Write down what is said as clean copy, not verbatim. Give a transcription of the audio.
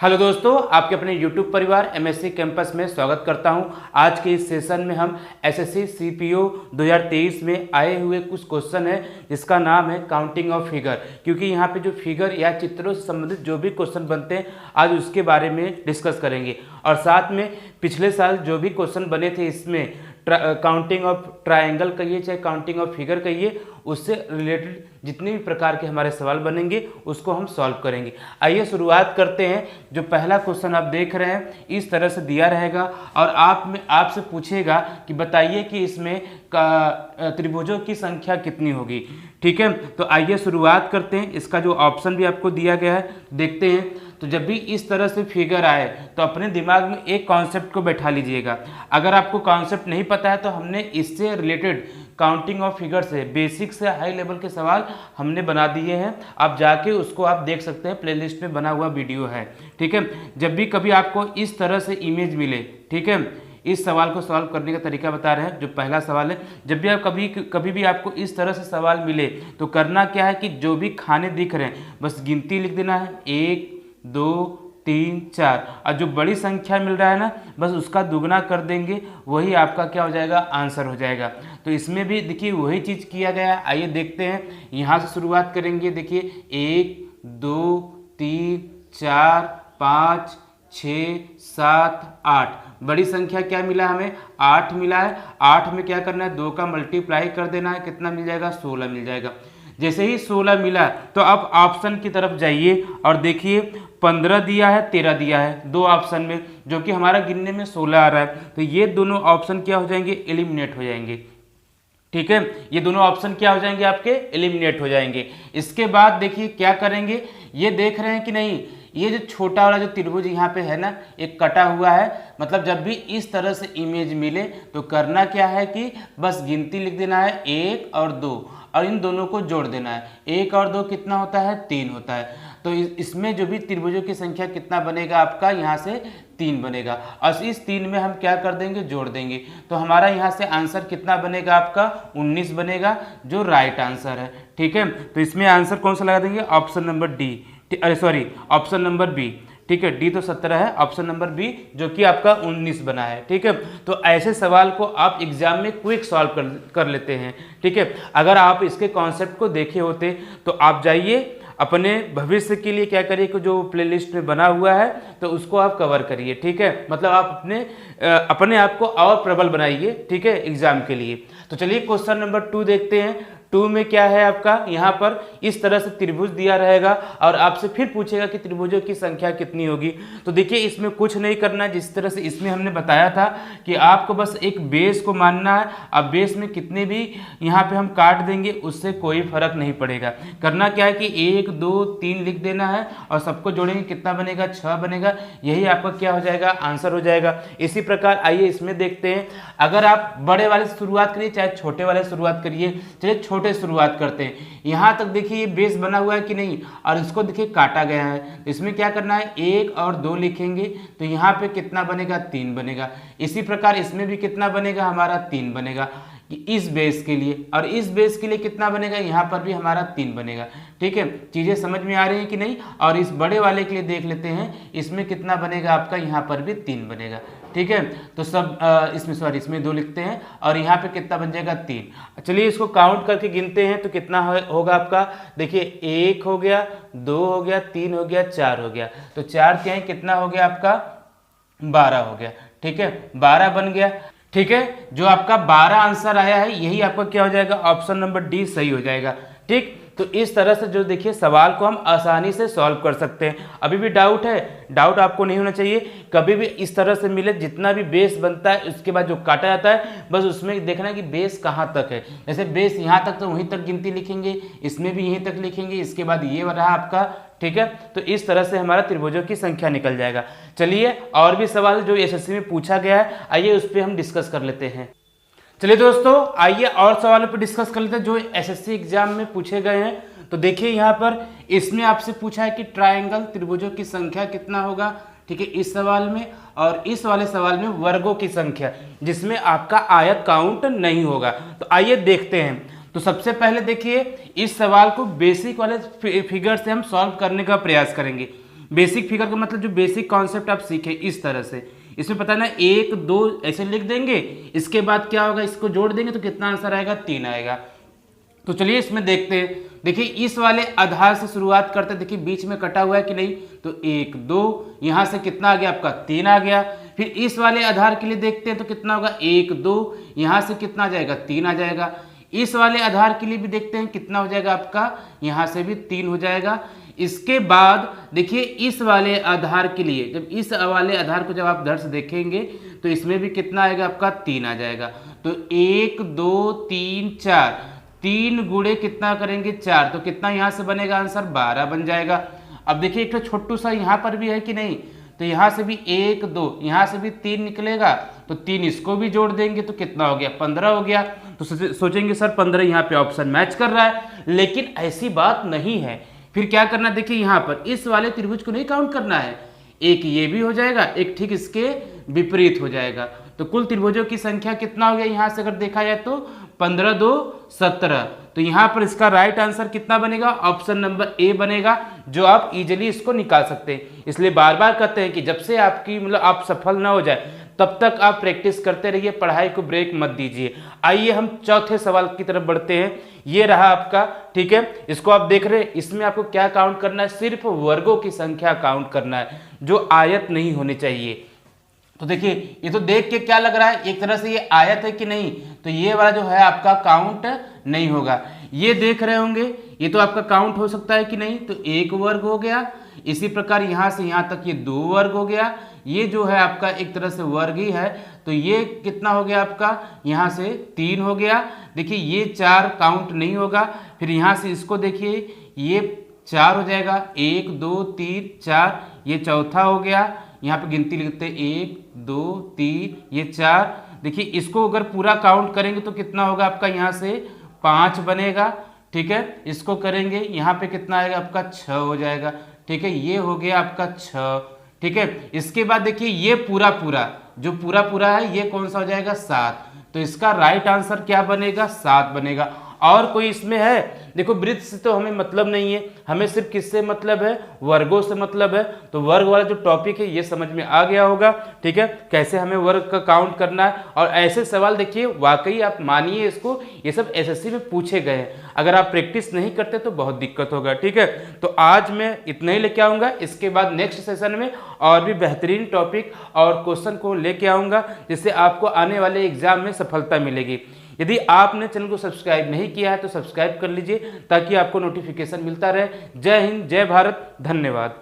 Hello दोस्तों, आपके अपने YouTube परिवार MSc कैंपस में स्वागत करता हूं। आज के इस सेशन में हम SSC CPO 2023 में आए हुए कुछ क्वेश्चन है जिसका नाम है काउंटिंग ऑफ फिगर। क्योंकि यहां पे जो फिगर या चित्रों से संबंधित जो भी क्वेश्चन बनते हैं आज उसके बारे में डिस्कस करेंगे। और साथ में पिछले साल जो भी क्वेश्चन बने थे इसमें काउंटिंग ऑफ ट्रायंगल कहिए चाहे काउंटिंग ऑफ फिगर कहिए, उससे रिलेटेड जितने भी प्रकार के हमारे सवाल बनेंगे उसको हम सॉल्व करेंगे। आइए शुरुआत करते हैं। जो पहला क्वेश्चन आप देख रहे हैं इस तरह से दिया रहेगा और आपसे पूछेगा कि बताइए कि इसमें त्रिभुजों की संख्या कितनी होगी। ठीक है, तो आइए शुरुआत करते हैं। इसका जो ऑप्शन भी आपको दिया गया है देखते हैं। तो जब भी इस तरह से फिगर आए तो अपने दिमाग में एक कॉन्सेप्ट को बैठा लीजिएगा। अगर आपको कॉन्सेप्ट नहीं पता है तो हमने इससे रिलेटेड काउंटिंग ऑफ फिगर से बेसिक से हाई लेवल के सवाल हमने बना दिए हैं। आप जाके उसको आप देख सकते हैं, प्लेलिस्ट में बना हुआ वीडियो है। ठीक है, जब भी कभी आपको इस तरह से इमेज मिले, ठीक है, इस सवाल को सॉल्व करने का तरीका बता रहे हैं। जो पहला सवाल है, जब भी आप कभी भी आपको इस तरह से सवाल मिले तो करना क्या है कि जो भी खाने दिख रहे हैं बस गिनती लिख देना है, 1 2 3 4, और जो बड़ी संख्या मिल रहा है ना बस उसका दुगना कर देंगे, वही आपका क्या हो जाएगा, आंसर हो जाएगा। तो इसमें भी देखिए वही चीज़ किया गया है। आइए देखते हैं, यहाँ से शुरुआत करेंगे। देखिए 1 2 3 4 5 6 7 8, बड़ी संख्या क्या मिला हमें, 8 मिला है। 8 में क्या करना है, 2 का मल्टीप्लाई कर देना है, कितना मिल जाएगा, 16 मिल जाएगा। जैसे ही 16 मिला तो अब ऑप्शन की तरफ जाइए और देखिए 15 दिया है, 13 दिया है दो ऑप्शन में, जो कि हमारा गिनने में 16 आ रहा है। तो ये दोनों ऑप्शन क्या हो जाएंगे, एलिमिनेट हो जाएंगे। ठीक है, ये दोनों ऑप्शन क्या हो जाएंगे, आपके एलिमिनेट हो जाएंगे। इसके बाद देखिए क्या करेंगे, ये देख रहे हैं कि नहीं, ये जो छोटा वाला जो त्रिभुज यहाँ पे है ना, एक कटा हुआ है। मतलब जब भी इस तरह से इमेज मिले तो करना क्या है कि बस गिनती लिख देना है, 1 और 2, और इन दोनों को जोड़ देना है। 1 और 2 कितना होता है, 3 होता है। तो इसमें जो भी त्रिभुजों की संख्या कितना बनेगा आपका, यहाँ से 3 बनेगा। और इस 3 में हम क्या कर देंगे, जोड़ देंगे। तो हमारा यहाँ से आंसर कितना बनेगा आपका, 19 बनेगा, जो राइट आंसर है। ठीक है, तो इसमें आंसर कौन सा लगा देंगे, ऑप्शन नंबर डी, अरे सॉरी ऑप्शन नंबर बी। ठीक है, डी तो 17 है, ऑप्शन नंबर बी जो कि आपका 19 बना है। ठीक है, तो ऐसे सवाल को आप एग्जाम में क्विक सॉल्व कर लेते हैं। ठीक है, अगर आप इसके कॉन्सेप्ट को देखे होते तो आप जाइए अपने भविष्य के लिए क्या करिए कि जो प्लेलिस्ट में बना हुआ है तो उसको आप कवर करिए। ठीक है, मतलब आप अपने आप को और प्रबल बनाइए। ठीक है, एग्जाम के लिए। तो चलिए क्वेश्चन नंबर 2 देखते हैं। 2 में क्या है आपका, यहाँ पर इस तरह से त्रिभुज दिया रहेगा और आपसे फिर पूछेगा कि त्रिभुजों की संख्या कितनी होगी। तो देखिए इसमें कुछ नहीं करना है, जिस तरह से इसमें हमने बताया था कि आपको बस एक बेस को मानना है। अब बेस में कितने भी यहाँ पे हम काट देंगे उससे कोई फर्क नहीं पड़ेगा। करना क्या है कि 1 2 3 लिख देना है और सबको जोड़ेंगे, कितना बनेगा, 6 बनेगा। यही आपका क्या हो जाएगा, आंसर हो जाएगा। इसी प्रकार आइए इसमें देखते हैं। अगर आप बड़े वाले से शुरुआत करिए चाहे छोटे वाले से शुरुआत करिए, चलिए छोटे शुरुआत करते हैं। यहां तक देखिए ये बेस बना हुआ है कि नहीं, और इसको देखिए काटा गया है। तो इसमें क्या करना है, 1 और 2 लिखेंगे तो यहाँ पे कितना बनेगा, 3 बनेगा। इसी प्रकार इसमें भी कितना बनेगा, हमारा 3 बनेगा इस बेस के लिए, और इस बेस के लिए कितना बनेगा, यहाँ पर भी हमारा 3 बनेगा। ठीक है, चीजें समझ में आ रही हैं कि नहीं। और इस बड़े वाले के लिए देख लेते हैं, इसमें कितना बनेगा आपका, यहाँ पर भी 3 बनेगा। ठीक है, तो सब इसमें 2 लिखते हैं और यहाँ पे कितना बन जाएगा, 3। चलिए इसको काउंट करके गिनते हैं तो कितना होगा आपका, देखिए 1 हो गया, 2 हो गया, 3 हो गया, 4 हो गया। तो 4 क्या है, कितना हो गया आपका, 12 हो गया। ठीक है, 12 बन गया। ठीक है, जो आपका 12 आंसर आया है यही आपका क्या हो जाएगा, ऑप्शन नंबर डी सही हो जाएगा। ठीक, तो इस तरह से जो देखिए सवाल को हम आसानी से सॉल्व कर सकते हैं। अभी भी डाउट है, डाउट आपको नहीं होना चाहिए। कभी भी इस तरह से मिले, जितना भी बेस बनता है उसके बाद जो काटा जाता है बस उसमें देखना है कि बेस कहाँ तक है। जैसे बेस यहाँ तक तो वहीं तक गिनती लिखेंगे, इसमें भी यहीं तक लिखेंगे, इसके बाद ये रहा आपका। ठीक है, तो इस तरह से हमारा त्रिभुजों की संख्या निकल जाएगा। चलिए और भी सवाल जो एसएससी में पूछा गया है आइए उस पर हम डिस्कस कर लेते हैं। चलिए दोस्तों आइए और सवालों पर डिस्कस कर लेते हैं जो एसएससी एग्जाम में पूछे गए हैं। तो देखिए यहाँ पर इसमें आपसे पूछा है कि ट्रायंगल त्रिभुजों की संख्या कितना होगा। ठीक है, इस सवाल में, और इस वाले सवाल में वर्गों की संख्या, जिसमें आपका आयत काउंट नहीं होगा। तो आइए देखते हैं। तो सबसे पहले देखिए इस सवाल को बेसिक वाले फिगर से हम सॉल्व करने का प्रयास करेंगे। बेसिक फिगर का मतलब जो बेसिक कॉन्सेप्ट आप सीखे इस तरह से। इसमें पता ना 1 2 ऐसे लिख देंगे, इसके बाद क्या होगा, इसको जोड़ देंगे तो कितना आंसर आएगा, 3 आएगा। तो चलिए इसमें देखते हैं। देखिए इस वाले आधार से शुरुआत करते हैं। देखिए बीच में कटा हुआ है कि नहीं, तो 1 2 यहाँ से कितना आ गया आपका, 3 आ गया। फिर इस वाले आधार के लिए देखते हैं तो कितना होगा, 1 2 यहाँ से कितना आ जाएगा, 3 आ जाएगा। इस वाले आधार के लिए भी देखते हैं कितना हो जाएगा आपका, यहाँ से भी 3 हो जाएगा। इसके बाद देखिए इस वाले आधार के लिए, जब इस वाले आधार को जब आप ध्यान से देखेंगे तो इसमें भी कितना आएगा आपका, 3 आ जाएगा। तो 1 2 3 4, 3 गुणे कितना करेंगे, 4, तो कितना यहाँ से बनेगा आंसर, 12 बन जाएगा। अब देखिए एक तो छोटू सा यहाँ पर भी है कि नहीं, तो यहाँ से भी 1 2, यहाँ से भी 3 निकलेगा, तो 3 इसको भी जोड़ देंगे तो कितना हो गया, 15 हो गया। तो सोचेंगे सर 15 यहाँ पे ऑप्शन मैच कर रहा है, लेकिन ऐसी बात नहीं है। फिर क्या करना, देखिए यहाँ पर इस वाले त्रिभुज को नहीं काउंट करना है, एक ये भी हो जाएगा, एक ठीक इसके विपरीत हो जाएगा। तो कुल त्रिभुजों की संख्या कितना हो गया, यहाँ से अगर देखा जाए तो 15 2 17। तो यहाँ पर इसका राइट आंसर कितना बनेगा, ऑप्शन नंबर ए बनेगा, जो आप इजीली इसको निकाल सकते हैं। इसलिए बार बार कहते हैं कि जब से आपकी मतलब आप सफल ना हो जाए तब तक आप प्रैक्टिस करते रहिए, पढ़ाई को ब्रेक मत दीजिए। आइए हम चौथे सवाल की तरफ बढ़ते हैं। ये रहा आपका, ठीक है, इसको आप देख रहे हैं। इसमें आपको क्या काउंट करना है, सिर्फ वर्गों की संख्या काउंट करना है, जो आयत नहीं होनी चाहिए। तो देखिए ये तो देख के क्या लग रहा है, एक तरह से ये आयत है कि नहीं, तो ये वाला जो है आपका काउंट नहीं होगा। ये देख रहे होंगे, ये तो आपका काउंट हो सकता है कि नहीं, तो 1 वर्ग हो गया। इसी प्रकार यहाँ से यहाँ तक ये 2 वर्ग हो गया। ये जो है आपका एक तरह से वर्ग ही है, तो ये कितना हो गया आपका, यहाँ से 3 हो गया। देखिए ये 4 काउंट नहीं होगा। फिर यहाँ से इसको देखिए, ये 4 हो जाएगा, 1 2 3 4, ये चौथा हो गया। यहाँ पे गिनती लिखते हैं 1 2 3, ये 4। देखिए इसको अगर पूरा काउंट करेंगे तो कितना होगा आपका, यहाँ से 5 बनेगा, ठीक है। इसको करेंगे, यहाँ पे कितना आएगा आपका, 6 हो जाएगा, ठीक है। ये हो गया आपका 6, ठीक है। इसके बाद देखिए ये पूरा जो पूरा है, ये कौन सा हो जाएगा, 7। तो इसका राइट आंसर क्या बनेगा, 7 बनेगा। और कोई इसमें है, देखो वृत्त से तो हमें मतलब नहीं है, हमें सिर्फ किससे मतलब है, वर्गों से मतलब है। तो वर्ग वाला जो टॉपिक है ये समझ में आ गया होगा, ठीक है, कैसे हमें वर्ग का काउंट करना है। और ऐसे सवाल देखिए वाकई आप मानिए इसको, ये सब एसएससी में पूछे गए हैं। अगर आप प्रैक्टिस नहीं करते तो बहुत दिक्कत होगा, ठीक है। तो आज मैं इतना ही लेके आऊँगा, इसके बाद नेक्स्ट सेशन में और भी बेहतरीन टॉपिक और क्वेश्चन को लेके आऊँगा, जिससे आपको आने वाले एग्जाम में सफलता मिलेगी। यदि आपने चैनल को सब्सक्राइब नहीं किया है तो सब्सक्राइब कर लीजिए, ताकि आपको नोटिफिकेशन मिलता रहे। जय हिंद, जय भारत, धन्यवाद।